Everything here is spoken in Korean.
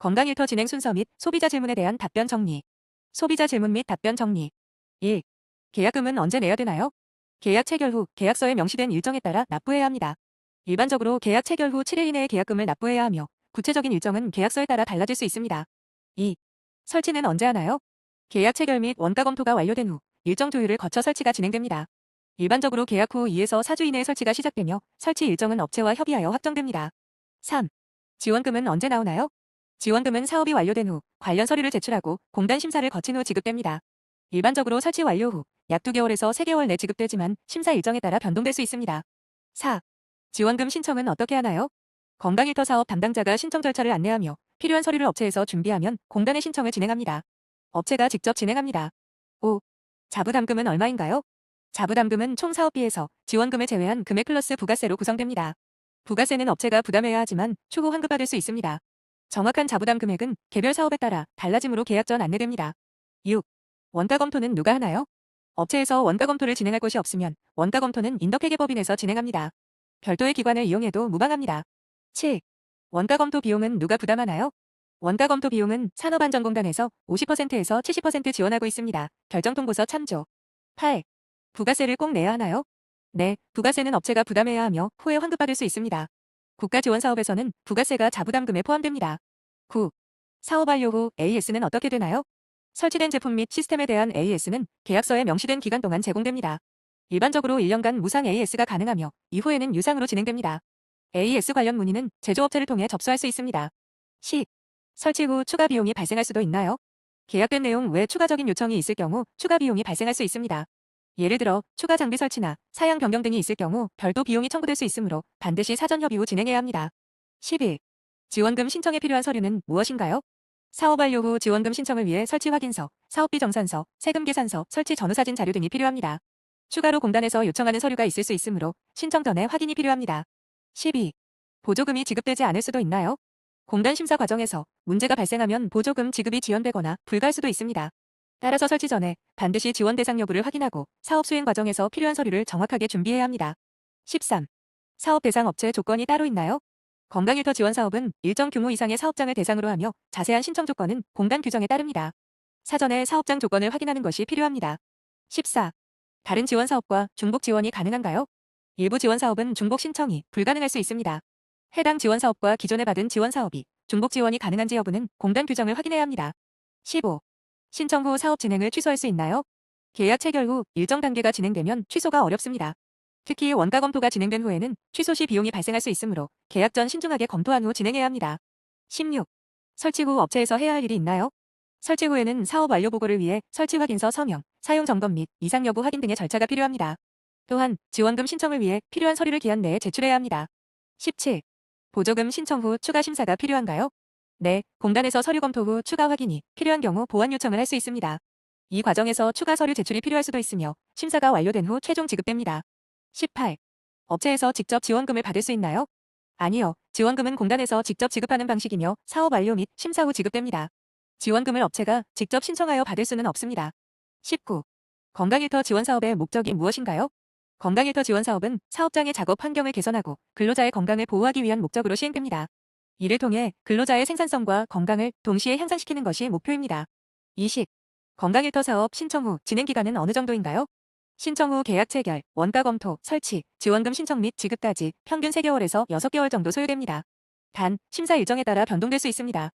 건강일터 진행 순서 및 소비자 질문에 대한 답변 정리. 소비자 질문 및 답변 정리. 1. 계약금은 언제 내야 되나요? 계약 체결 후 계약서에 명시된 일정에 따라 납부해야 합니다. 일반적으로 계약 체결 후 7일 이내에 계약금을 납부해야 하며 구체적인 일정은 계약서에 따라 달라질 수 있습니다. 2. 설치는 언제 하나요? 계약 체결 및 원가 검토가 완료된 후 일정 조율을 거쳐 설치가 진행됩니다. 일반적으로 계약 후 2에서 4주 이내에 설치가 시작되며 설치 일정은 업체와 협의하여 확정됩니다. 3. 지원금은 언제 나오나요? 지원금은 사업이 완료된 후 관련 서류를 제출하고 공단 심사를 거친 후 지급됩니다. 일반적으로 설치 완료 후 약 2개월에서 3개월 내 지급되지만 심사 일정에 따라 변동될 수 있습니다. 4. 지원금 신청은 어떻게 하나요? 건강일터 사업 담당자가 신청 절차를 안내하며 필요한 서류를 업체에서 준비하면 공단의 신청을 진행합니다. 업체가 직접 진행합니다. 5. 자부담금은 얼마인가요? 자부담금은 총 사업비에서 지원금을 제외한 금액 플러스 부가세로 구성됩니다. 부가세는 업체가 부담해야 하지만 추후 환급받을 수 있습니다. 정확한 자부담 금액은 개별 사업에 따라 달라지므로 계약 전 안내됩니다. 6. 원가 검토는 누가 하나요? 업체에서 원가 검토를 진행할 곳이 없으면 원가 검토는 인덕회계법인에서 진행합니다. 별도의 기관을 이용해도 무방합니다. 7. 원가 검토 비용은 누가 부담하나요? 원가 검토 비용은 산업안전공단에서 50%에서 70% 지원하고 있습니다. 결정통보서 참조. 8. 부가세를 꼭 내야 하나요? 네, 부가세는 업체가 부담해야 하며 후에 환급받을 수 있습니다. 국가지원사업에서는 부가세가 자부담금에 포함됩니다. 9. 사업 완료 후 AS는 어떻게 되나요? 설치된 제품 및 시스템에 대한 AS는 계약서에 명시된 기간 동안 제공됩니다. 일반적으로 1년간 무상 AS가 가능하며 이후에는 유상으로 진행됩니다. AS 관련 문의는 제조업체를 통해 접수할 수 있습니다. 10. 설치 후 추가 비용이 발생할 수도 있나요? 계약된 내용 외 추가적인 요청이 있을 경우 추가 비용이 발생할 수 있습니다. 예를 들어 추가 장비 설치나 사양 변경 등이 있을 경우 별도 비용이 청구될 수 있으므로 반드시 사전 협의 후 진행해야 합니다. 11. 지원금 신청에 필요한 서류는 무엇인가요? 사업 완료 후 지원금 신청을 위해 설치 확인서, 사업비 정산서, 세금 계산서, 설치 전후 사진 자료 등이 필요합니다. 추가로 공단에서 요청하는 서류가 있을 수 있으므로 신청 전에 확인이 필요합니다. 12. 보조금이 지급되지 않을 수도 있나요? 공단 심사 과정에서 문제가 발생하면 보조금 지급이 지연되거나 불가할 수도 있습니다. 따라서 설치 전에 반드시 지원 대상 여부를 확인하고 사업 수행 과정에서 필요한 서류를 정확하게 준비해야 합니다. 13. 사업 대상 업체 조건이 따로 있나요? 건강일터 지원 사업은 일정 규모 이상의 사업장을 대상으로 하며 자세한 신청 조건은 공단 규정에 따릅니다. 사전에 사업장 조건을 확인하는 것이 필요합니다. 14. 다른 지원 사업과 중복 지원이 가능한가요? 일부 지원 사업은 중복 신청이 불가능할 수 있습니다. 해당 지원 사업과 기존에 받은 지원 사업이 중복 지원이 가능한지 여부는 공단 규정을 확인해야 합니다. 15. 신청 후 사업 진행을 취소할 수 있나요? 계약 체결 후 일정 단계가 진행되면 취소가 어렵습니다. 특히 원가 검토가 진행된 후에는 취소 시 비용이 발생할 수 있으므로 계약 전 신중하게 검토한 후 진행해야 합니다. 16. 설치 후 업체에서 해야 할 일이 있나요? 설치 후에는 사업 완료 보고를 위해 설치 확인서 서명, 사용 점검 및 이상 여부 확인 등의 절차가 필요합니다. 또한 지원금 신청을 위해 필요한 서류를 기한 내에 제출해야 합니다. 17. 보조금 신청 후 추가 심사가 필요한가요? 네, 공단에서 서류 검토 후 추가 확인이 필요한 경우 보완 요청을 할 수 있습니다. 이 과정에서 추가 서류 제출이 필요할 수도 있으며 심사가 완료된 후 최종 지급됩니다. 18. 업체에서 직접 지원금을 받을 수 있나요? 아니요. 지원금은 공단에서 직접 지급하는 방식이며 사업 완료 및 심사 후 지급됩니다. 지원금을 업체가 직접 신청하여 받을 수는 없습니다. 19. 건강일터 지원 사업의 목적이 무엇인가요? 건강일터 지원 사업은 사업장의 작업 환경을 개선하고 근로자의 건강을 보호하기 위한 목적으로 시행됩니다. 이를 통해 근로자의 생산성과 건강을 동시에 향상시키는 것이 목표입니다. 20. 건강일터 사업 신청 후 진행 기간은 어느 정도인가요? 신청 후 계약 체결, 원가 검토, 설치, 지원금 신청 및 지급까지 평균 3개월에서 6개월 정도 소요됩니다. 단, 심사 일정에 따라 변동될 수 있습니다.